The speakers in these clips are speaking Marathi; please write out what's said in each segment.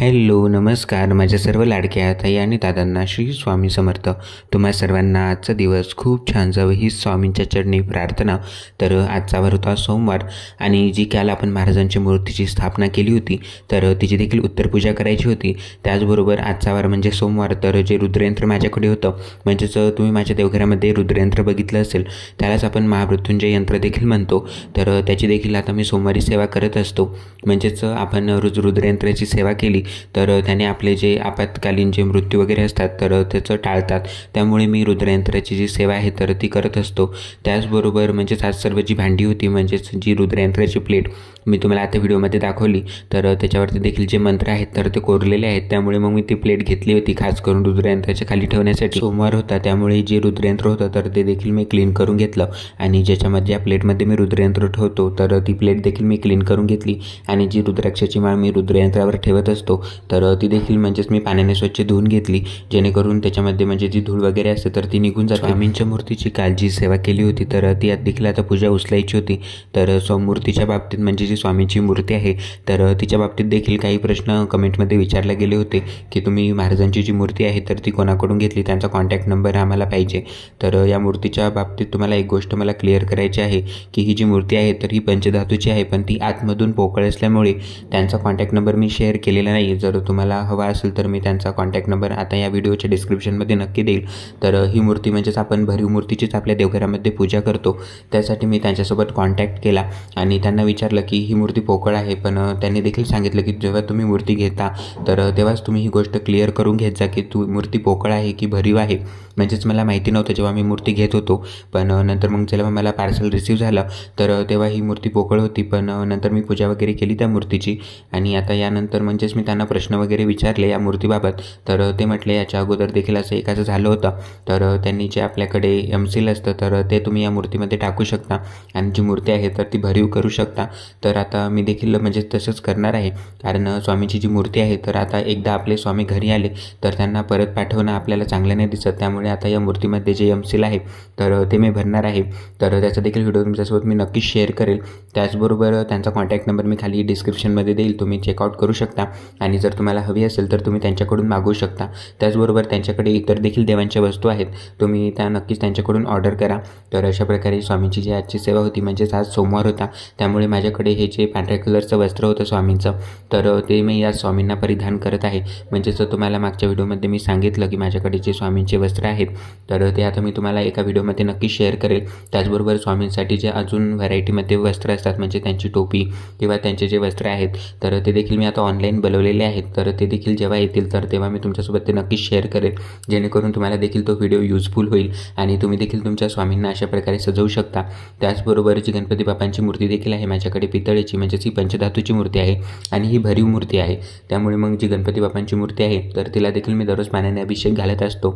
हॅलो नमस्कार माझ्या सर्व लाडक्या ताई आणि दादांना श्री स्वामी समर्थ। तुम्हा सर्वांना आजचा दिवस खूप छान जावं ही स्वामींच्या चरणी प्रार्थना। तर आजचा वार होता सोमवार आणि जी काल आपण महाराजांच्या मूर्तीची स्थापना केली होती तर तिची देखील उत्तरपूजा करायची होती। त्याचबरोबर आजचा वार म्हणजे सोमवार, तर जे रुद्रयंत्र माझ्याकडे होतं म्हणजेच तुम्ही माझ्या देवघरामध्ये रुद्रयंत्र बघितलं असेल त्यालाच आपण महामृत्युंजय यंत्र देखील म्हणतो। तर त्याची देखील आता मी सोमवारी सेवा करत असतो। म्हणजेच आपण रोज रुद्रयंत्राची सेवा केली तर त्याने आपले जे आपत्कालीन जे मृत्यू वगैरे असतात तर त्याचं टाळतात। त्यामुळे मी रुद्रयंत्राची जी सेवा आहे तर ती करत असतो। त्याचबरोबर म्हणजेच आज सर्व जी भांडी होती म्हणजेच जी रुद्रयंत्राची प्लेट मी तुम्हाला आता व्हिडिओमध्ये दाखवली तर त्याच्यावरती देखील जे मंत्र आहेत तर ते कोरलेले आहेत। त्यामुळे मग मी ती प्लेट घेतली होती खास करून रुद्रयंत्राच्या खाली ठेवण्यासाठी। सोमवार होता त्यामुळे जे रुद्रयंत्र होतं तर ते देखील मी क्लीन करून घेतलं आणि ज्याच्यामध्ये या प्लेटमध्ये मी रुद्रयंत्र ठेवतो तर ती प्लेट देखील मी क्लीन करून घेतली आणि जी रुद्राक्षाची माळ मी रुद्रयंत्रावर ठेवत असतो तर ती देखील म्हणजेच मी पाण्याने स्वच्छ धुवून घेतली जेणेकरून त्याच्यामध्ये म्हणजे जी धूळ वगैरे असते तर ती निघून जाते। स्वामींच्या मूर्तीची काल जी सेवा केली होती तर ती देखील आता पूजा उचलायची होती। तर मूर्तीच्या बाबतीत म्हणजे जी स्वामींची मूर्ती आहे तर तिच्या बाबतीत देखील काही प्रश्न कमेंटमध्ये विचारले गेले होते की तुम्ही महाराजांची जी मूर्ती आहे तर ती कोणाकडून घेतली, त्यांचा कॉन्टॅक्ट नंबर आम्हाला पाहिजे। तर या मूर्तीच्या बाबतीत तुम्हाला एक गोष्ट मला क्लिअर करायची आहे की ही जी मूर्ती आहे तर ही पंचधातूची आहे, पण ती आतमधून पोकळ असल्यामुळे त्यांचा कॉन्टॅक्ट नंबर मी शेअर केलेला नाही। जर तुम्हाला हवा असेल तर मी त्यांचा कॉन्टॅक्ट नंबर आता या व्हिडिओच्या डिस्क्रिप्शनमध्ये नक्की देईल। तर ही मूर्ती म्हणजेच आपण भरीव मूर्तीचीच आपल्या देवघरामध्ये पूजा करतो, त्यासाठी मी त्यांच्यासोबत कॉन्टॅक्ट केला आणि त्यांना विचारलं की ही मूर्ती पोकळ आहे, पण त्यांनी देखील सांगितलं की जेव्हा तुम्ही मूर्ती घेता तर तेव्हाच तुम्ही ही गोष्ट क्लिअर करून घेत जा की तू मूर्ती पोकळ आहे की भरीव आहे। म्हणजेच मला माहिती नव्हतं जेव्हा मी मूर्ती घेत होतो, पण नंतर मग जेव्हा मला पार्सल रिसीव झालं तर तेव्हा ही मूर्ती पोकळ होती, पण नंतर मी पूजा वगैरे केली त्या मूर्तीची। आणि आता यानंतर म्हणजेच मी त्यांना प्रश्न वगैरे विचारले या मूर्तीबाबत तर ते म्हटले याच्या अगोदर देखील असं एकाचं झालं होतं तर त्यांनी जे आपल्याकडे एमसील असतं तर ते तुम्ही या मूर्तीमध्ये टाकू शकता आणि जी मूर्ती आहे तर ती भरीव करू शकता। तर आता मी देखील म्हणजे तसंच करणार आहे, कारण स्वामीची जी मूर्ती आहे तर आता एकदा आपले स्वामी घरी आले तर त्यांना परत पाठवणं आपल्याला चांगलं नाही दिसत। त्यामुळे आता या मूर्तीमध्ये जे एमसील आहे तर ते मी भरणार आहे। तर त्याचा देखील व्हिडिओ तुमच्यासोबत मी नक्कीच शेअर करेल। त्याचबरोबर त्यांचा कॉन्टॅक्ट नंबर मी खाली डिस्क्रिप्शनमध्ये देईल, तुम्ही चेकआउट करू शकता आणि जर तुम्हाला हवी असेल तर तुम्ही त्यांच्याकडून मागवू शकता। त्याचबरोबर त्यांच्याकडे इतर देखील देवांच्या वस्तू आहेत, तुम्ही त्या नक्कीच त्यांच्याकडून ऑर्डर करा। तर अशा प्रकारे स्वामींची जी आजची सेवा होती म्हणजेच आज सोमवार होता त्यामुळे माझ्याकडे हे जे पांढऱ्या कलरचं वस्त्र होतं स्वामींचं तर ते मी या स्वामींना परिधान करत आहे। म्हणजेच तुम्हाला मागच्या व्हिडिओमध्ये मी सांगितलं की माझ्याकडे जे स्वामींचे वस्त्र आहेत तर ते आता मी तुम्हाला एका व्हिडिओमध्ये नक्की शेअर करेल। त्याचबरोबर स्वामींसाठी जे अजून व्हरायटीमध्ये वस्त्र असतात म्हणजे त्यांची टोपी किंवा त्यांचे जे वस्त्र आहेत तर ते देखील मी आता ऑनलाईन बनवलेले आहेत, तर ते देखील जेव्हा येतील तर तेव्हा मी तुमच्यासोबत ते नक्कीच शेअर करेल जेणेकरून तुम्हाला देखील तो व्हिडिओ यूजफुल होईल आणि तुम्ही देखील तुमच्या स्वामींना अशा प्रकारे सजवू शकता। त्याचबरोबर जी गणपती बाप्पांची मूर्ती देखील आहे माझ्याकडे पितळेची, म्हणजेच ही पंचधातूची मूर्ती आहे आणि ही भरीव मूर्ती आहे। त्यामुळे मग जी गणपती बाप्पांची मूर्ती आहे तर तिला देखील मी दररोज पाण्याने अभिषेक घालत असतो।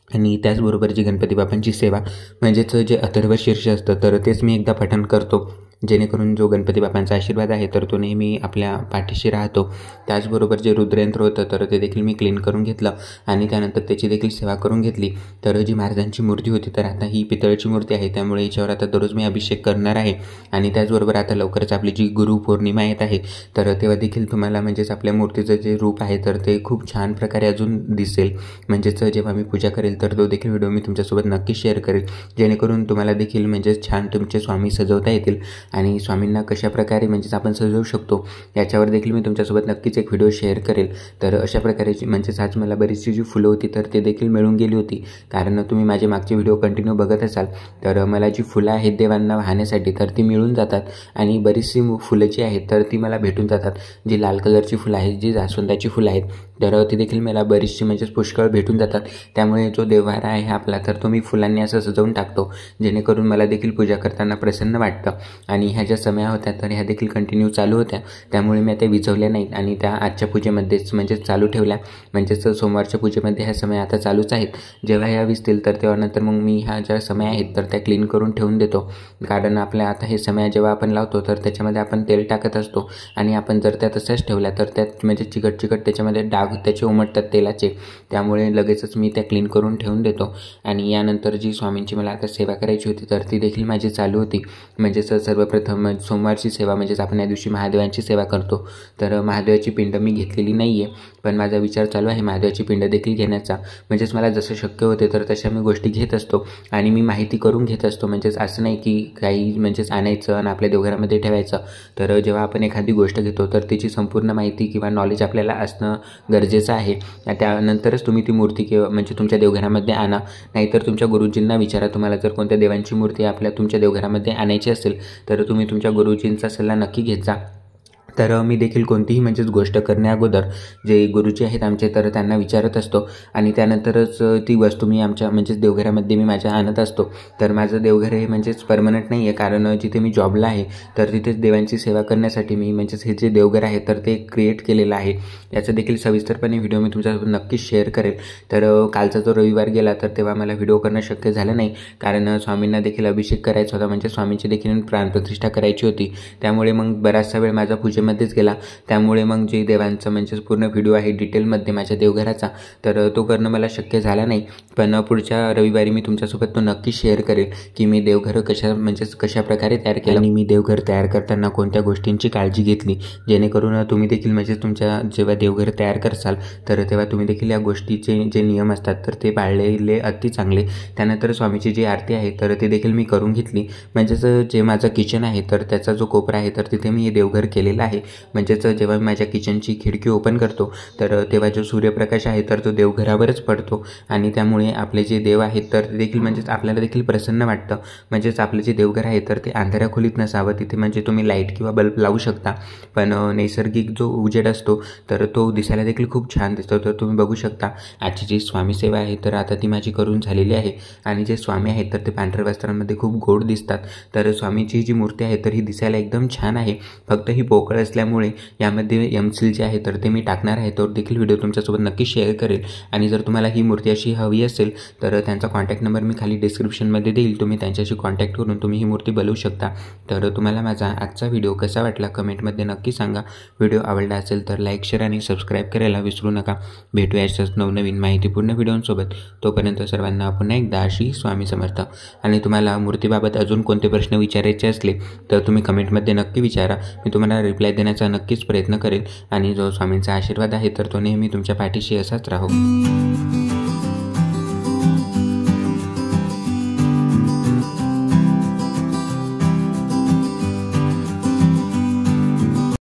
आणि त्याचबरोबर जी गणपती बाप्पांची सेवा म्हणजेच जे अथर्व शीर्ष असतं तर तेच मी एकदा पठण करतो जेणेकरून जो गणपती बाप्पांचा आशीर्वाद आहे तर तो नेहमी आपल्या पाठीशी राहतो। त्याचबरोबर जे रुद्रयंत्र होतं तर ते देखील मी क्लीन करून घेतलं आणि त्यानंतर त्याची देखील सेवा करून घेतली। तर जी महाराजांची मूर्ती होती तर आता ही पितळेची मूर्ती आहे त्यामुळे याच्यावर आता दररोज मी अभिषेक करणार आहे। आणि त्याचबरोबर आता लवकरच आपली जी गुरु पौर्णिमा येत आहे तर तेव्हा देखील तुम्हाला म्हणजेच आपल्या मूर्तीचं जे रूप आहे तर ते खूप छान प्रकारे अजून दिसेल। म्हणजेच जेव्हा मी पूजा करेल तर तो देखील व्हिडिओ मी तुमच्यासोबत नक्की शेअर करेल जेणेकरून तुम्हाला देखील म्हणजेच छान तुमचे स्वामी सजवता येतील आणि स्वामींना कशा प्रकारे म्हणजेच आपण सजवू शकतो याच्यावर देखील मी तुमच्यासोबत नक्कीच एक व्हिडिओ शेअर करेल। तर अशा प्रकारे म्हणजेच आज मला बरीचशी जी फुलं होती तर ते देखील मिळून गेली होती, कारण तुम्ही माझे मागचे व्हिडिओ कंटिन्यू बघत असाल तर मला जी फुलं आहेत देवांना वाहण्यासाठी तर ती मिळून जातात आणि बरीचशी फुलं जी आहेत तर ती मला भेटून जातात। जी लाल कलरची फुलं आहेत, जी जास्वंदाची फुलं आहेत तर ती देखील मला बरीचशी म्हणजेच पुष्कळ भेटून जातात। त्यामुळे जो देवहारा आहे आपला तर तो मी फुलांनी असं सजवून टाकतो जेणेकरून मला देखील पूजा करताना प्रसन्न वाटतं। आणि ह्या ज्या समया होत्या तर ह्या देखील कंटिन्यू चालू होत्या, त्यामुळे मी त्या विझवल्या नाहीत आणि त्या आजच्या पूजेमध्येच म्हणजेच चालू ठेवल्या। म्हणजेच सोमवारच्या पूजेमध्ये ह्या समय आता चालूच आहेत। जेव्हा ह्या विजतील तर तेव्हा नंतर मग मी ह्या ज्या समय आहेत तर त्या क्लीन करून ठेवून देतो, कारण आपल्या आता हे समय जेव्हा आपण लावतो तर त्याच्यामध्ये आपण तेल टाकत असतो आणि आपण जर त्या तशाच ठेवल्या तर त्यात म्हणजे चिकट त्याच्यामध्ये डाग त्याचे उमटतात तेलाचे, त्यामुळे लगेचच मी त्या क्लीन करून ठेवून देतो। आणि यानंतर जी स्वामींची मला आता सेवा करायची होती तर ती देखील माझी चालू होती। म्हणजेच सर्व सर्वप्रथम सोमवारची सेवा म्हणजेच आपण या दिवशी महादेवांची सेवा करतो. तर महादेवाची पिंड मी घेतलेली नाही आहे, पण माझा विचार चालू आहे महादेवाची पिंड देखील घेण्याचा. म्हणजेच मला जसं शक्य होते तर तशा मी गोष्टी घेत असतो आणि मी माहिती करून घेत असतो. म्हणजेच असं नाही की काही म्हणजेच आणायचं आणि आपल्या देवघरामध्ये ठेवायचं. तर जेव्हा आपण एखादी गोष्ट घेतो तर त्याची संपूर्ण माहिती किंवा नॉलेज आपल्याला असणं गरजेचं आहे. त्यानंतरच तुम्ही ती मूर्ती किंवा म्हणजे तुमच्या देवघरामध्ये आणा. नाहीतर तुमच्या गुरुजींना विचारा. तुम्हाला जर कोणत्या देवांची मूर्ती आपल्या तुमच्या देवघरामध्ये आणायची असेल तर तुम्ही तुमच्या गुरुजींचा सल्ला नक्की घेत जा. तर मी देखील कोणतीही म्हणजेच गोष्ट करण्याअगोदर जे गुरुजी आहेत आमचे तर त्यांना विचारत असतो आणि त्यानंतरच ती वस्तू मी आमच्या म्हणजेच देवघरामध्ये मी माझ्या आणत असतो. तर माझं देवघर हे म्हणजेच परमनंट नाही आहे, कारण जिथे मी जॉबला आहे तर तिथेच देवांची सेवा करण्यासाठी मी म्हणजेच हे जे देवघर आहे तर ते क्रिएट केलेलं आहे. याचं देखील सविस्तरपणे व्हिडिओ मी तुमच्यासोबत नक्कीच शेअर करेल. तर कालचा जो रविवार गेला तर तेव्हा मला व्हिडिओ करणं शक्य झालं नाही, कारण स्वामींना देखील अभिषेक करायचा होता. म्हणजे स्वामींची देखील प्राणप्रतिष्ठा करायची होती. त्यामुळे मग बराचसा वेळ माझा पूजेमध्येच गेला. त्यामुळे मग जे देवांचं म्हणजेच पूर्ण व्हिडिओ आहे डिटेलमध्ये माझ्या देवघराचा तर तो करणं मला शक्य झाला नाही. पण पुढच्या रविवारी मी तुमच्यासोबत तो नक्की शेअर करेल की मी देवघर कशा प्रकारे तयार केलं आणि मी देवघर तयार करताना कोणत्या गोष्टींची काळजी घेतली, जेणेकरून तुम्ही देखील म्हणजे तुमच्या जेव्हा देवघर तयार करसाल तर तेव्हा तुम्ही देखील या गोष्टीचे जे नियम असतात तर ते पाळलेले अति चांगले. त्यानंतर स्वामीची जी आरती आहे तर ती देखील मी करून घेतली. म्हणजेच जे माझं किचन आहे तर त्याचा जो कोपरा आहे तर तिथे मी हे देवघर केलेलं आहे. म्हणजेच जेव्हा मी माझ्या किचनची खिडकी ओपन करतो तर तेव्हा जो सूर्यप्रकाश आहे तर तो देवघरावरच पडतो आणि त्यामुळे आपले जे देव आहेत तर ते देखील म्हणजेच आपल्याला देखील प्रसन्न वाटतं. म्हणजेच आपलं जे देवघर आहे तर ते अंधाऱ्या खोलीत नसावं. तिथे म्हणजे तुम्ही लाईट किंवा बल्ब लावू शकता, पण नैसर्गिक जो उजेड असतो तर तो दिसायला देखील खूप छान दिसतो. तर तुम्ही बघू शकता आजची जी स्वामी सेवा आहे तर आता ती माझी करून झालेली आहे आणि जे स्वामी आहेत तर ते पांढऱ्या वस्त्रांमध्ये खूप गोड दिसतात. तर स्वामीची जी मूर्ती आहे तर ही दिसायला एकदम छान आहे. फक्त ही पोकळ असल्यामुळे यामध्ये एमसील जे आहे तर ते मी टाकणार आहे. तो देखील व्हिडिओ तुमच्यासोबत नक्की शेअर करेल. आणि जर तुम्हाला ही मूर्ती अशी हवी असेल तर त्यांचा कॉन्टॅक्ट नंबर मी खाली डिस्क्रिप्शनमध्ये देईल. तुम्ही त्यांच्याशी कॉन्टॅक्ट करून तुम्ही ही मूर्ती बोलवू शकता. तर तुम्हाला माझा आजचा व्हिडिओ कसा वाटला कमेंटमध्ये नक्की सांगा. व्हिडिओ आवडला असेल तर लाईक, शेअर आणि सबस्क्राईब करायला विसरू नका. भेटूया अशाच नवनवीन माहितीपूर्ण व्हिडिओंसोबत. तोपर्यंत सर्वांना पुन्हा एकदा श्री स्वामी समर्थ. आणि तुम्हाला मूर्तीबाबत अजून कोणते प्रश्न विचारायचे असले तर तुम्ही कमेंटमध्ये नक्की विचारा. मी तुम्हाला रिप्लाय देण्याचा नक्कीच प्रयत्न करेल आणि जो स्वामींचा आशीर्वाद आहे तर तो नेहमी तुमच्या पाठीशी असाच राहो.